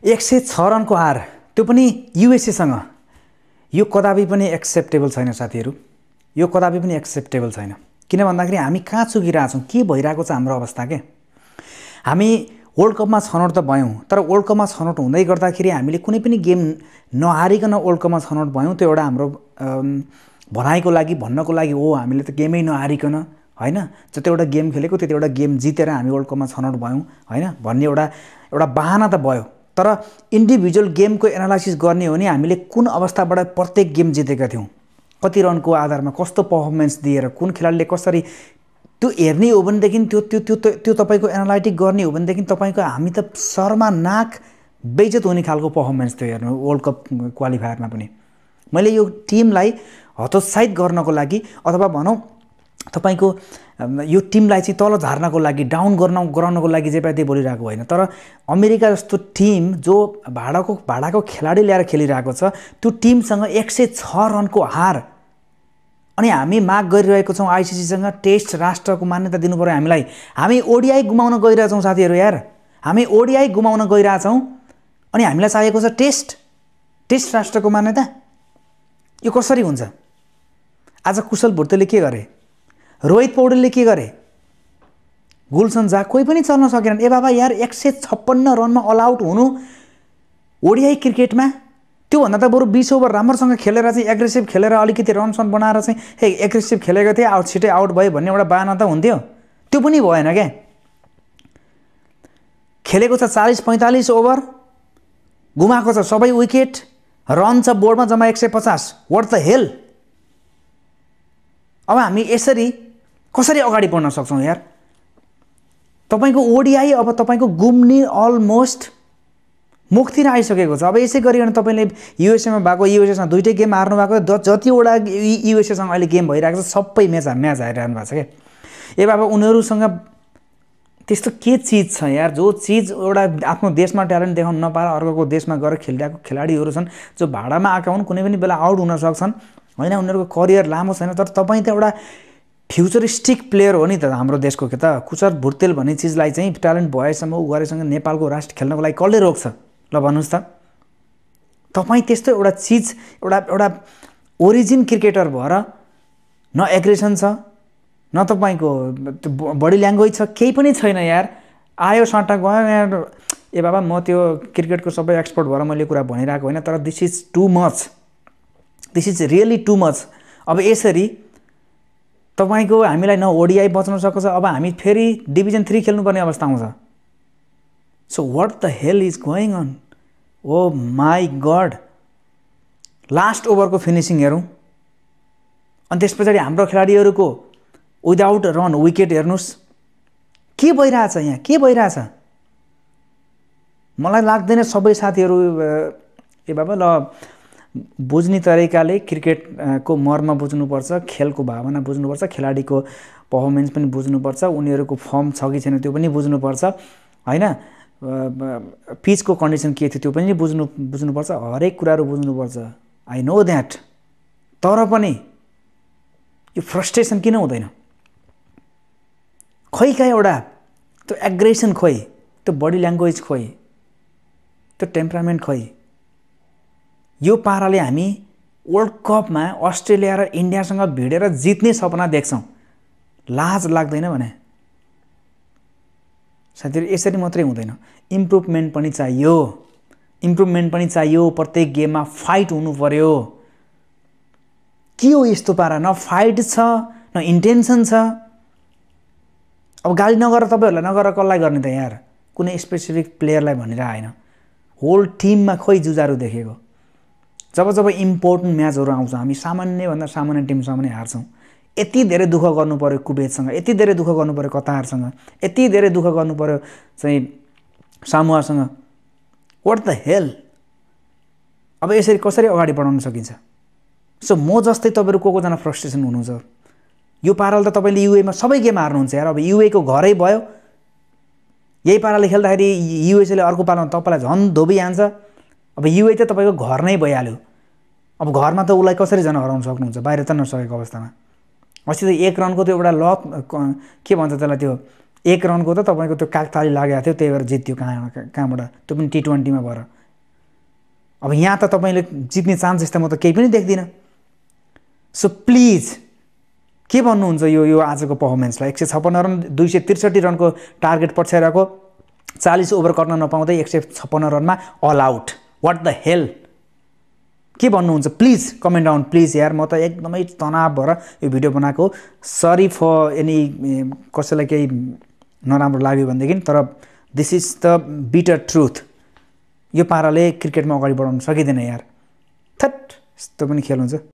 106 रनको हार, त्यो पनि युएसएसँग। यो कदापि पनि एक्सेप्टेबल छैन साथीहरू, यो कदापि पनि एक्सेप्टेबल छैन। किन भन्दाखेरि हामी कहाँ चुकिरहेछौँ, के भइरहेको छ हाम्रो अवस्था के। हामी वर्ल्ड कपमा छनौट त भयौँ, तर वर्ल्ड कपमा छनौट हुँदै गर्दाखेरि हामीले कुनै पनि गेम नहारिकन वर्ल्ड कपमा छनौट भयौँ। त्यो एउटा हाम्रो भनाइको लागि, भन्नको लागि हो हामीले त गेमै नहारिकन हैन, जतिवटा गेम खेलेको त्यतिवटा गेम जितेर हामी वर्ल्ड कपमा छनौट भयौँ हैन भन्ने एउटा बहाना त भयो। तर इन्डिभिजुअल गेमको एनालाइसिस गर्ने हो भने हामीले कुन अवस्थाबाट प्रत्येक गेम जितेका थियौँ, कति रनको आधारमा, कस्तो पर्फर्मेन्स दिएर, कुन खेलाडीले कसरी, त्यो हेर्ने हो भनेदेखि त्यो त्यो त्यो त्यो तपाईँको एनालाइटिक गर्ने हो भनेदेखि तपाईँको हामी त शर्मा नाक बेइज्जत हुने खालको पर्फर्मेन्स थियो हेर्नु वर्ल्ड कप क्वालिफायरमा पनि। मैले यो टिमलाई हतोत्साहित गर्नको लागि अथवा भनौँ तपाईको यो टिमलाई चाहिँ तल झार्नको लागि, डाउन गराउनको लागि जे पाए त्यही बोलिरहेको होइन। तर अमेरिका जस्तो टिम जो भाडाको खेलाडी ल्याएर खेलिरहेको छ, त्यो टिमसँग 106 रनको हार, अनि हामी माग गरिरहेको छौँ आइसिसीसँग टेस्ट राष्ट्रको मान्यता दिनु पर्यो हामीलाई। हामी ओडिआई गुमाउन गइरहेछौँ साथीहरू यार, हामी ओडिआई गुमाउन गइरहेछौँ अनि हामीलाई चाहिएको छ टेस्ट राष्ट्रको मान्यता। यो कसरी हुन्छ? आज कुशल भुर्तेले के गरे, रोहित पौडेलले के गरे, गुलसन झा, कोही पनि चल्न सकेनन्। ए बाबा यार 156 रनमा अल आउट हुनु ओडिआई क्रिकेटमा, त्योभन्दा त बरु 20 ओभर राम्रोसँग खेलेर चाहिँ एग्रेसिभ खेलेर अलिकति रन सन बनाएर चाहिँ हे एग्रेसिभ खेलेको थिएँ आउट छिटै आउट भयो भन्ने एउटा बहाना त हुन्थ्यो। त्यो पनि भएन क्या। खेलेको छ 40-45 ओभर, गुमाएको छ सबै विकेट, रन छ बोर्डमा जम्मा 150। What the hell. अब हामी यसरी कसरी अगाडि बढ्न सक्छौँ यार? तपाईँको ओडिआई अब तपाईँको गुम्ने अलमोस्ट मुखतिर आइसकेको छ। अब यसै गरिकन तपाईँले युएसएमा भएको, युएसएसँग 2टै गेम हार्नु भएको, जतिवटा युएसएसँग अहिले गेम भइरहेको छ सबै म्याच हारिरहनु भएको छ क्या। ए बाबा उनीहरूसँग त्यस्तो के चिज छ यार, जो चिज एउटा आफ्नो देशमा ट्यालेन्ट देखाउन नपाएर अर्को देशमा गएर खेलिरहेको खेलाडीहरू छन् जो भाडामा आएका हुन्, कुनै पनि बेला आउट हुन सक्छन् होइन, उनीहरूको करियर लामो छैन। तर तपाईँ त एउटा फ्युचरिस्टिक प्लेयर हो नि त हाम्रो देशको। के त कुशल भुर्तेल भन्ने चिजलाई चाहिँ ट्यालेन्ट भएसम्म ऊ गरेसँग नेपालको राष्ट्र खेल्नको लागि कसले रोक्छ? ल भन्नुहोस् त। तपाईँ त्यस्तो एउटा चिज, एउटा ओरिजिन क्रिकेटर भएर न एग्रेसन छ, न तपाईँको बडी ल्याङ्ग्वेज छ, केही पनि छैन यार। आयो सट्टा गयो यार। ए बाबा म त्यो क्रिकेटको सबै एक्सपर्ट भएर मैले कुरा भनिरहेको होइन, तर this is too much, this is really too much. अब यसरी तपाईँको हामीलाई न ओडिआई बच्न सक्छ, अब हामी फेरि डिभिजन 3 खेल्नुपर्ने अवस्था आउँछ। So what the hell is going on? Oh my god. Last ओभरको फिनिसिङ हेरौँ, अनि त्यस पछाडि हाम्रो खेलाडीहरूको विदाउट रन विकेट हेर्नुहोस्, के भइरहेछ यहाँ, के भइरहेछ? मलाई लाग्दैन सबै साथीहरू ए बाबा ल बुझ्ने तरिकाले क्रिकेटको मर्म बुझ्नुपर्छ, खेलको भावना बुझ्नुपर्छ, खेलाडीको पर्फर्मेन्स पनि बुझ्नुपर्छ, उनीहरूको फर्म छ कि छैन त्यो पनि बुझ्नुपर्छ हैन, पिचको कन्डिसन के थियो त्यो पनि बुझ्नुपर्छ, हरेक कुराहरू बुझ्नुपर्छ। I know that. तर पनि यो फ्रस्ट्रेसन किन हुँदैन? खोइ क्या एउटा त्यो एग्रेसन खोइ, त्यो बडी ल्याङ्ग्वेज खोइ, त्यो टेम्परामेन्ट खोइ। यो पाराले हामी वर्ल्ड कपमा अस्ट्रेलिया र इन्डियासँग भिडेर जित्ने सपना देख्छौँ, लाज लाग्दैन भने? साथीहरू यसरी मात्रै हुँदैन, इम्प्रुभमेन्ट पनि चाहियो, इम्प्रुभमेन्ट पनि चाहियो। प्रत्येक गेममा फाइट हुनु पर्यो। के हो यस्तो पारा? न फाइट छ, न इन्टेन्सन छ। अब गाली नगर तपाईँहरूलाई, नगर कसलाई गर्ने त यार? कुनै स्पेसिफिक प्लेयरलाई भनेर होइन, होल टिममा खोइ जुझारु देखेको। जब इम्पोर्टेन्ट म्याचहरू आउँछ हामी सामान्यभन्दा सामान्य टिमसँग पनि हार्छौँ। यति धेरै दुःख गर्नु पर्यो कुवेतसँग, यति धेरै दुःख गर्नु पर्यो कतारसँग, यति धेरै दुःख गर्नु पर्यो चाहिँ सामुआसँग। What the hell. अब यसरी कसरी अगाडि बढाउन सकिन्छ? सो म जस्तै तपाईँहरू कोजना फ्रस्ट्रेसन हुनुहुन्छ। यो पाराले त तपाईँले युएमा सबै गेम हार्नुहुन्छ यार। अब युएको घरै भयो, यही पाराले खेल्दाखेरि युएसएले अर्को पालामा तपाईँलाई झन् धोबिहाल्छ। अब युए त तपाईँको घर नै भइहाल्यो। अब घरमा त उसलाई कसरी झन् हराउन सक्नुहुन्छ, बाहिर त नसकेको अवस्थामा। अस्ति त 1 रनको त्यो एउटा लक के भन्छ त्यसलाई, त्यो 1 रनको त तपाईँको त्यो काकताली लागेको थियो, त्यही भएर जित्यो कहाँबाट, त्यो पनि T20मा भएर। अब यहाँ त तपाईँले जित्ने चान्सेस त म त केही पनि देख्दिनँ। सो प्लिज के भन्नुहुन्छ यो आजको पर्फर्मेन्सलाई? 156 रन, 263 रनको टार्गेट पछ्याइरहेको, 40 ओभर गर्न नपाउँदै 156 रनमा all out. What the hell? के भन्नुहुन्छ? प्लिज कमेन्ट डाउन प्लिज यार। म त एकदमै तनाव भएर यो भिडियो बनाएको। सरी फर एनी कसैलाई केही नराम्रो लाग्यो भनेदेखि, तर this is the bitter truth. यो पाराले क्रिकेटमा अगाडि बढाउन सकिँदैन यार। थट, यस्तो पनि खेल हुन्छ।